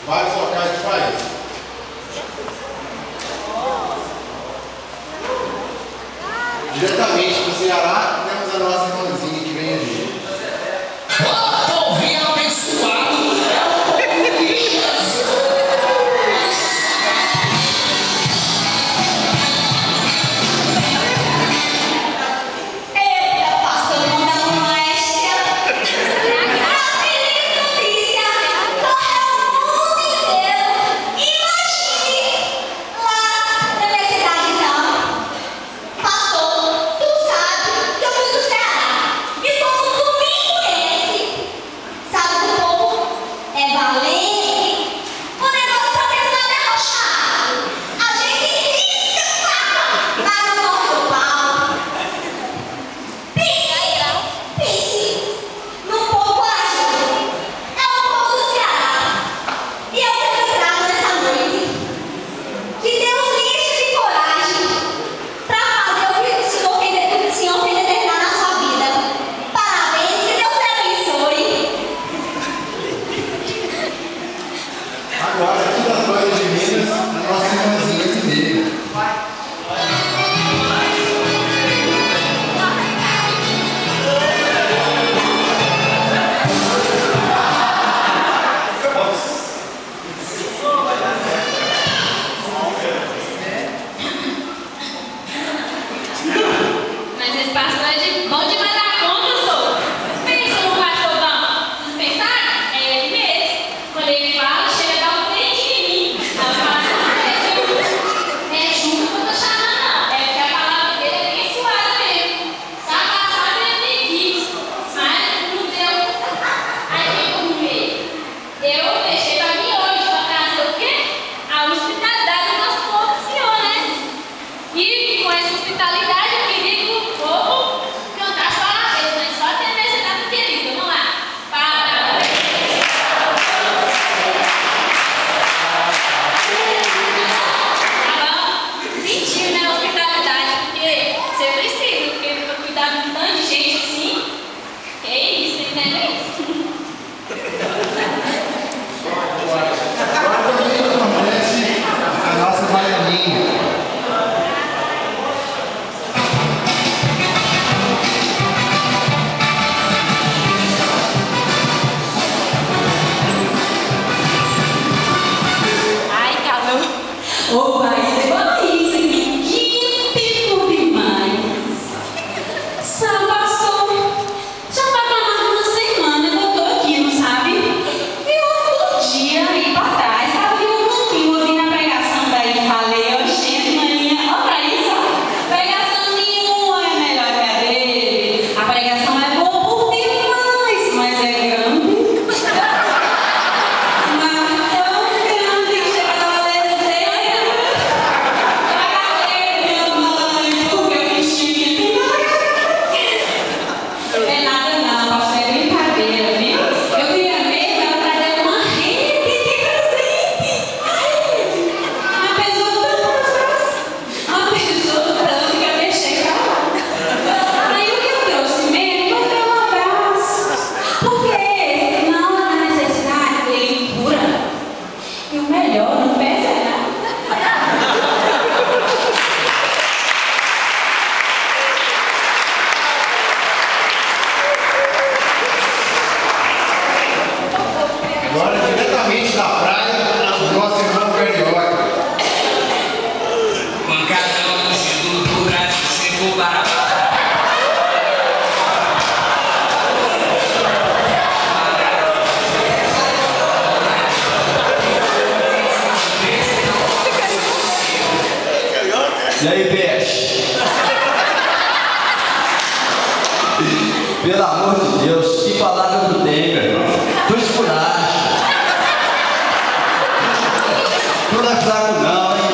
vários locais do país. Diretamente do Ceará, temos a nossa irmãzinha que vem ali. Ó, povinho abençoado, é o povo de Jesus. Eita, pastor, manda uma moléstia. A feliz notícia correu o mundo inteiro. Imagine lá na minha cidadezão. Pastor, tu sabe que eu fui do Ceará. E como tu me conhece, sabe que o povo é valente. O negócio tá pensando é arrochado. A gente risca o mapa, mas não morre o pau. Pense num povo corajoso. É o povo do Ceará. E eu quero trago nessa noite que Deus lhe enche de coragem para fazer o que o Senhor tem determinado na sua vida. Parabéns, que Deus te abençoe. Agora, aqui das bandas de Minas, a nossa irmãzinha que veio. Mas esse pastor é bom demais da conta, sou. Pensa no pastor bom. Vocês pensaram? É ele mesmo. Quando ele fala, chega a dar um frente em mim. Ela fala, é junto que eu tô chamando, não. É porque a palavra dele é abençoada mesmo. Sabe ele tem que. Mas não deu. Aí quem comer? Eu deixei pra mim hoje pra trazer o quê? A hospitalidade do nosso povo, Senhor, né? E com essa hospitalidade eu queria que o povo cantasse parabéns, mas só tem nesse dado querido. Vamos lá. Parabéns. Sentiu, né, a hospitalidade, porque você precisa, porque para cuidar de um tanto de gente assim, que é isso, entendeu? Agora também acontece a nossa baianinha. Ai, calor. Ô, pai, levanta isso aqui. Típico demais. Sabe, pastor, já vai pra mais de uma semana que eu tô aqui, não sabe? E outro dia, aí pra trás, tava ali no cantinho, ouvindo a pregação daí, falei, ó, gente, maninha, ó pra isso, ó. Pregação nenhuma é melhor que a dele. A pregação é boa por demais, mas é grande. Mas tão grande que chega a falecer. Meu mãe, porque eu vesti. É nada não, pastor, é brincadeira, viu? Eu queria mesmo ela trazer uma rede de presente. Uma pessoa tanto que eu deixei pra lá. Aí o que eu trouxe mesmo foi dar um abraço. Porque não há necessidade, ele cura. E o melhor, não pesa nada. Agora, diretamente da praia, o nosso irmão Carioca. Pancadão no Instituto do Brasil, chegou para E aí, peixe? Pelo amor de Deus, que palavra tu tem, meu irmão? Tu esculacha. Tu não é fraco não, hein?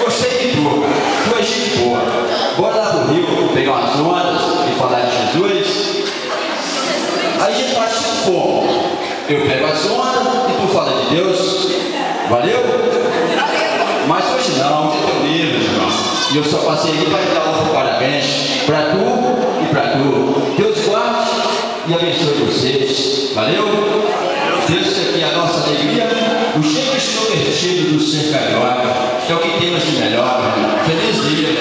Gostei de tu, cara. Tu é gente boa. Bora lá pro Rio, pegar umas ondas e falar de Jesus. Aí a gente faz tipo como? Eu pego as ondas e tu fala de Deus. Valeu? Mas hoje não, hoje é teu livro, irmão. E eu só passei aqui para te dar um parabéns para tu e para tu. Deus guarde vocês. Valeu? Deus aqui a nossa alegria, o jeito extrovertido do ser carioca, que é o que temos de melhor. Feliz dia!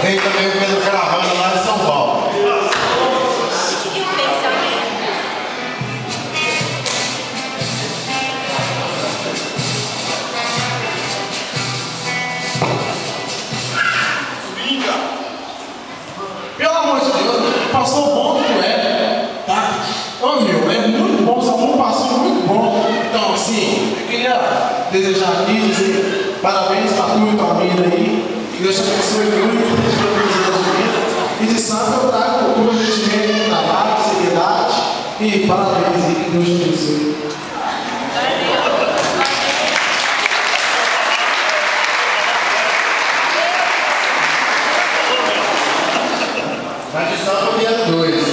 Vem também o Pedro Caravana lá de São Paulo. Pelo amor de Deus, passou bom que tu é, tá? Ô meu, é muito bom, só um passou muito bom. Então, assim, eu queria desejar aqui, dizer parabéns pra tu e tua mina aí. Que Deus te abençoe muito, e de sábado eu trago comprometimento, trabalho, seriedade e parabéns aí, que Deus te abençoe. Tradição no dia 2.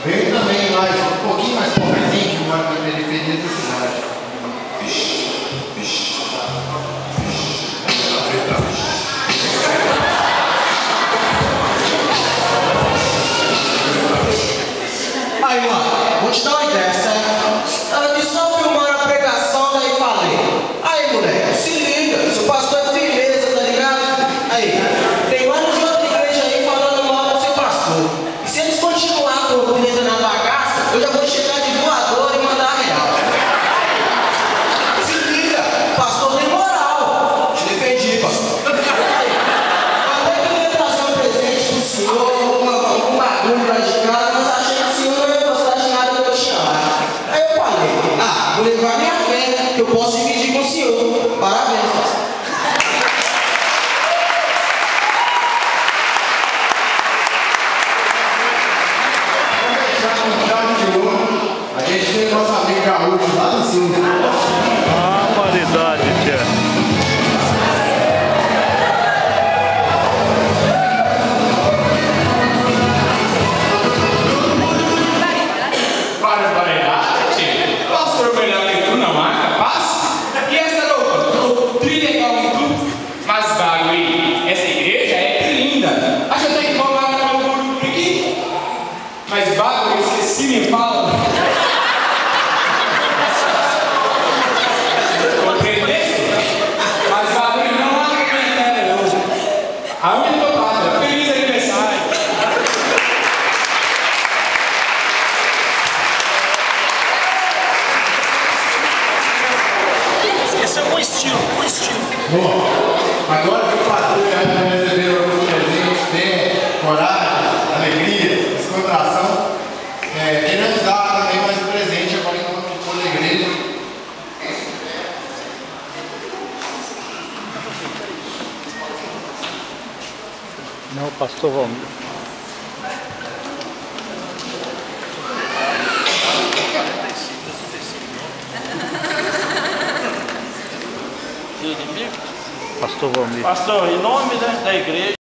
Vem também mais, um pouquinho mais pobrezinho que mora na periferia da cidade. Aí, mano, vou te dar uma ideia, certo? Tava aqui só filmando a pregação, daí falei. Aí, moleque, se liga, seu pastor é firmeza, tá ligado? Aí, tem vários de outra igreja aí falando mal do seu pastor. E se eles continuarem com o dedo na bagaça, eu já vou chegar de voador e mandar a real. Se liga, pastor tem moral. Te defendi, pastor. Aí, até que eu ia trazer um presente pro senhor, um bagulho lá de casa, mas achei que o senhor não ia gostar de nada que eu tinha lá. Aí eu falei, vou levar minha fé, que eu posso dividir com o senhor. Parabéns, pastor. A gente tem nosso amigo gaúcho lá em cima. Ah, qualidade, tia. Barbaridade, tio. Pastor melhor que tu não há, capaz? E essa roupa? Trilegal em tu? Mas, bagulho, essa igreja é linda. Acho até que vou lá no meu por aqui. Mas, bagulho, esqueci, me fala. Compreendeste? Mas, bagulho, não há comentário hoje. A única palavra, feliz aniversário. Esse é um estilo, um estilo. Bom, agora que o pastor já recebeu alguns presentes, fé, coragem, alegria, descontração, queremos dar também mais um presente agora em nome de toda a igreja. Não, pastor Valmir. Pastor Valmir. Pastor, em nome da igreja.